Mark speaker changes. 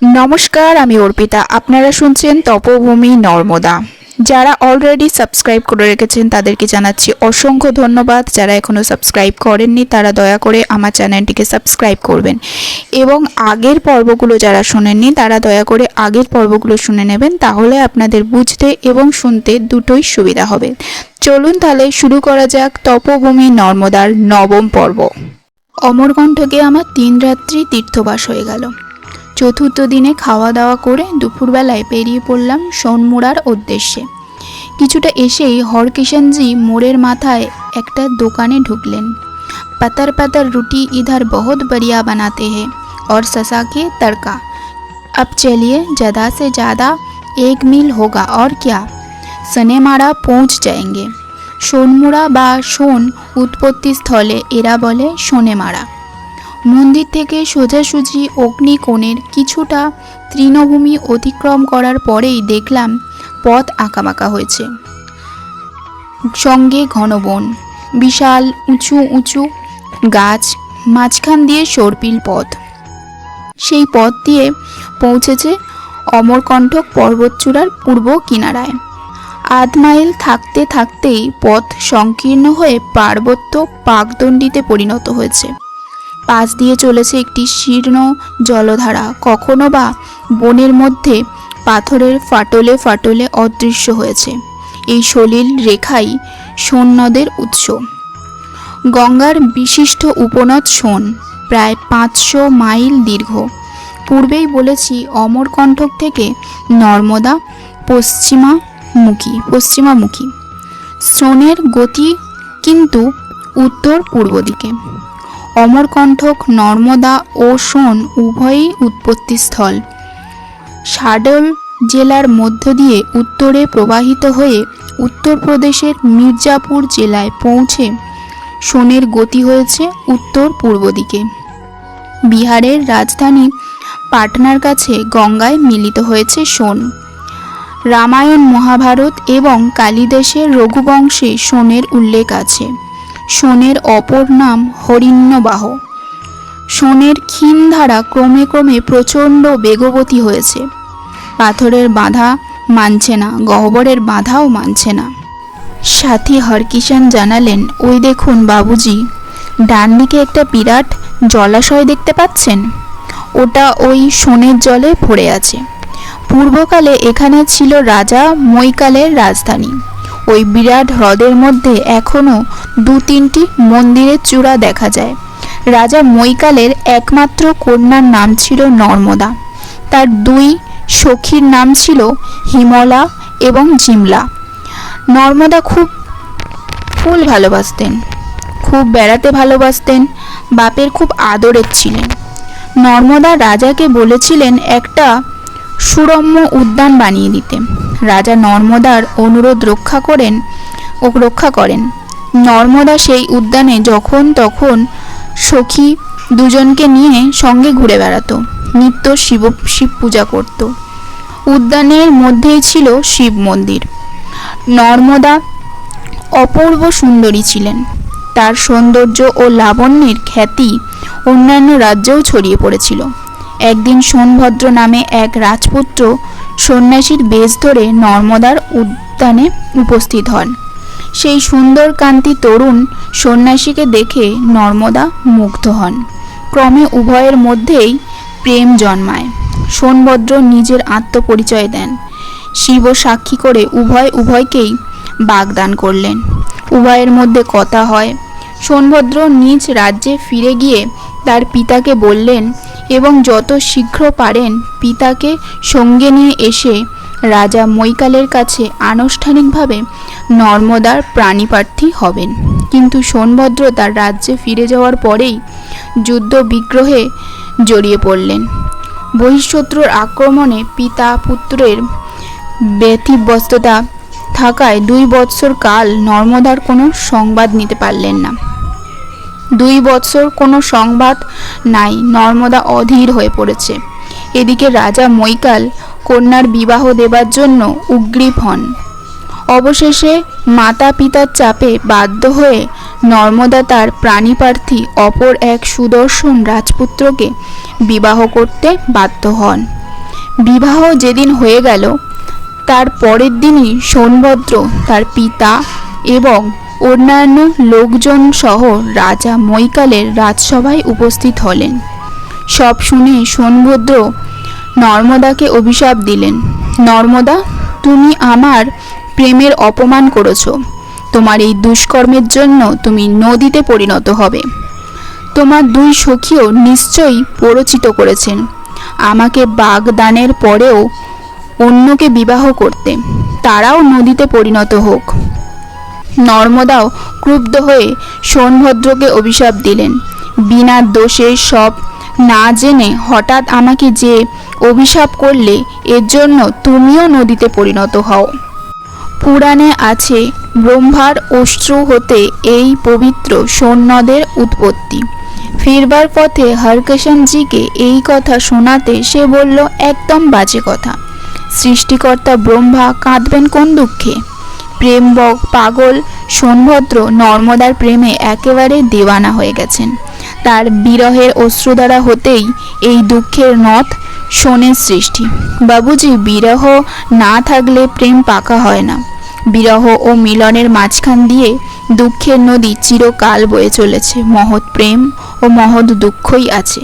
Speaker 1: নমস্কার, আমি অর্পিতা। আপনারা শুনছেন তপভূমি নর্মদা। যারা অলরেডি সাবস্ক্রাইব করে রেখেছেন তাদেরকে জানাচ্ছি অসংখ্য ধন্যবাদ। যারা এখনও সাবস্ক্রাইব করেননি তারা দয়া করে আমার চ্যানেলটিকে সাবস্ক্রাইব করবেন এবং আগের পর্বগুলো যারা শোনেননি তারা দয়া করে আগের পর্বগুলো শুনে নেবেন, তাহলে আপনাদের বুঝতে এবং শুনতে দুটোই সুবিধা হবে। চলুন তাহলে শুরু করা যাক তপভূমি নর্মদার নবম পর্ব। অমরকণ্ঠকে আমার 3 রাত্রি তীর্থবাস হয়ে গেল। চতুর্থ দিনে খাওয়া দাওয়া করে দুপুরবেলায় বেরিয়ে পড়লাম সোনমুড়ার উদ্দেশ্যে। কিছুটা এসেই হরকিষাণজি মোড়ের মাথায় একটা দোকানে ঢুকলেন। पतर पतर रोटी इधर बहुत बढ़िया बनाते हैं और ससा के तड़का। अब चलिए ज़्यादा से ज़्यादा 1 मील होगा और क्या, सनेमाड़ा पहुँच जाएंगे। সোনমুড়া বা সোন উৎপত্তি স্থলে এরা বলে সোনেমাড়া। মন্দির থেকে সোজাসুজি অগ্নিকোণের কিছুটা তৃণভূমি অতিক্রম করার পরেই দেখলাম পথ আঁকাবাঁকা হয়েছে, সঙ্গে ঘন বন, বিশাল উঁচু উঁচু গাছ, মাঝখান দিয়ে সর্পিল পথ। সেই পথ দিয়ে পৌঁছেছে অমরকণ্টক পর্বতচূড়ার পূর্ব কিনারায়। আধ মাইল থাকতে থাকতেই পথ সংকীর্ণ হয়ে পার্বত্য পাকদণ্ডিতে পরিণত হয়েছে। পাশ দিয়ে চলেছে একটি শীর্ণ জলধারা, কখনো বা বনের মধ্যে পাথরের ফাটলে ফাটলে অদৃশ্য হয়েছে। এই সলিল রেখাই সোন নদের উৎস। গঙ্গার বিশিষ্ট উপনদ সোন প্রায় 500 মাইল দীর্ঘ। পূর্বেই বলেছি অমরকণ্টক থেকে নর্মদা পশ্চিমামুখী। সোনের গতি কিন্তু উত্তর পূর্ব দিকে। অমরকণ্টক নর্মদা ও সোন উভয়ই উৎপত্তিস্থল। শাহডোল জেলার মধ্য দিয়ে উত্তরে প্রবাহিত হয়ে উত্তরপ্রদেশের মির্জাপুর জেলায় পৌঁছে সোনের গতি হয়েছে উত্তর পূর্ব দিকে। বিহারের রাজধানী পাটনার কাছে গঙ্গায় মিলিত হয়েছে সোন। রামায়ণ, মহাভারত এবং কালিদাসের রঘুবংশে সোনের উল্লেখ আছে। সোনের অপর নাম হরিণ্যবাহ। সোনের ক্ষীণ ধারা ক্রমে ক্রমে প্রচণ্ড বেগবতী হয়েছে। পাথরের বাঁধা মানছে না, গহ্বরের বাঁধাও মানছে না। সাথী হরকিষাণ জানালেন, ওই দেখুন বাবুজি, ডান দিকে একটা বিরাট জলাশয় দেখতে পাচ্ছেন? ওটা ওই সোনের জলে ভরে আছে। পূর্বকালে এখানে ছিল রাজা মৈকালের রাজধানী। ওই বিরাট হ্রদের মধ্যে এখনও 2-3টি মন্দিরের চূড়া দেখা যায়। রাজা মৈকালের একমাত্র কন্যার নাম ছিল নর্মদা। তার 2 সখীর নাম ছিল হিমলা এবং জিমলা। নর্মদা খুব ফুল ভালোবাসতেন, খুব বেড়াতে ভালোবাসতেন, বাপের খুব আদরের ছিলেন। নর্মদা রাজাকে বলেছিলেন একটা সুরম্য উদ্যান বানিয়ে দিতে। রাজা নর্মদার অনুরোধ রক্ষা করেন। নর্মদা সেই উদ্যানে যখন তখন সখী দুজনকে নিয়ে সঙ্গে ঘুরে বেড়াতো, নিত্য শিব পূজা করত। উদ্যানের মধ্যেই ছিল শিব মন্দির। নর্মদা অপূর্ব সুন্দরী ছিলেন। তার সৌন্দর্য ও লাবণ্যের খ্যাতি অন্যান্য রাজ্যেও ছড়িয়ে পড়েছিল। একদিন সোনভদ্র নামে এক রাজপুত্র সন্ন্যাসীর বেশ ধরে নর্মদার উদ্যানে উপস্থিত হন। সেই সুন্দর কান্তি তরুণ সন্ন্যাসীকে দেখে নর্মদা মুগ্ধ হন। ক্রমে উভয়ের মধ্যেই প্রেম জন্মায়। সোনভদ্র নিজের আত্মপরিচয় দেন। শিব সাক্ষী করে উভয়কেই বাগদান করলেন। উভয়ের মধ্যে কথা হয়। সোনভদ্র নিজ রাজ্যে ফিরে গিয়ে তার পিতাকে বললেন এবং যত শীঘ্র পারেন পিতাকে সঙ্গে নিয়ে এসে রাজা মৈকালের কাছে আনুষ্ঠানিকভাবে নর্মদার প্রাণীপ্রার্থী হবেন। কিন্তু সোনভদ্র তার রাজ্যে ফিরে যাওয়ার পরেই যুদ্ধ বিগ্রহে জড়িয়ে পড়লেন। বহিঃশত্রুর আক্রমণে পিতা পুত্রের ব্যতিব্যস্ততা থাকায় 2 বৎসর কাল নর্মদার কোনো সংবাদ নিতে পারলেন না। 2 বৎসর কোনো সংবাদ নাই, নর্মদা অধীর হয়ে পড়েছে। এদিকে রাজা মৈকাল কন্যার বিবাহ দেবার জন্য উগ্রীব হন। অবশেষে মাতা পিতার চাপে বাধ্য হয়ে নর্মদা তার প্রাণীপ্রার্থী অপর এক সুদর্শন রাজপুত্রকে বিবাহ করতে বাধ্য হন। বিবাহ যেদিন হয়ে গেল তার পরের দিনই সোনভদ্র তার পিতা এবং অন্যান্য লোকজন সহ রাজা মৈকালের রাজসভায় উপস্থিত হলেন। সব শুনে সোনভদ্র নর্মদাকে অভিশাপ দিলেন, নর্মদা, তুমি আমার প্রেমের অপমান করেছ। তোমার এই দুষ্কর্মের জন্য তুমি নদীতে পরিণত হবে। তোমার দুই সখীও নিশ্চয়ই প্ররোচিত করেছেন আমাকে বাগদানের পরেও অন্যকে বিবাহ করতে, তারাও নদীতে পরিণত হোক। নর্মদাও ক্রুদ্ধ হয়ে সোনভদ্রকে অভিশাপ দিলেন, বিনা দোষে সব না জেনে হঠাৎ আমাকে যে অভিশাপ করলে এর জন্য তুমিও নদীতে পরিণত হও। পুরাণে আছে ব্রহ্মার অশ্রু হতে এই পবিত্র সোন নদের উৎপত্তি। ফিরবার পথে হরকিষাণজিকে এই কথা শোনাতে সে বলল, একদম বাজে কথা। সৃষ্টিকর্তা ব্রহ্মা কাঁদবেন কোন দুঃখে? প্রেম পাগল সোনভদ্র নর্মদার প্রেমে একেবারে দেওয়ানা হয়ে গেছেন। তার বিরহের অশ্রুধারা হতেই এই দুঃখের নদ সোনের সৃষ্টি। বাবুজি, বিরহ না থাকলে প্রেম পাকা হয় না। বিরহ ও মিলনের মাঝখান দিয়ে দুঃখের নদী চিরকাল বয়ে চলেছে। মহৎ প্রেম ও মহৎ দুঃখই আছে।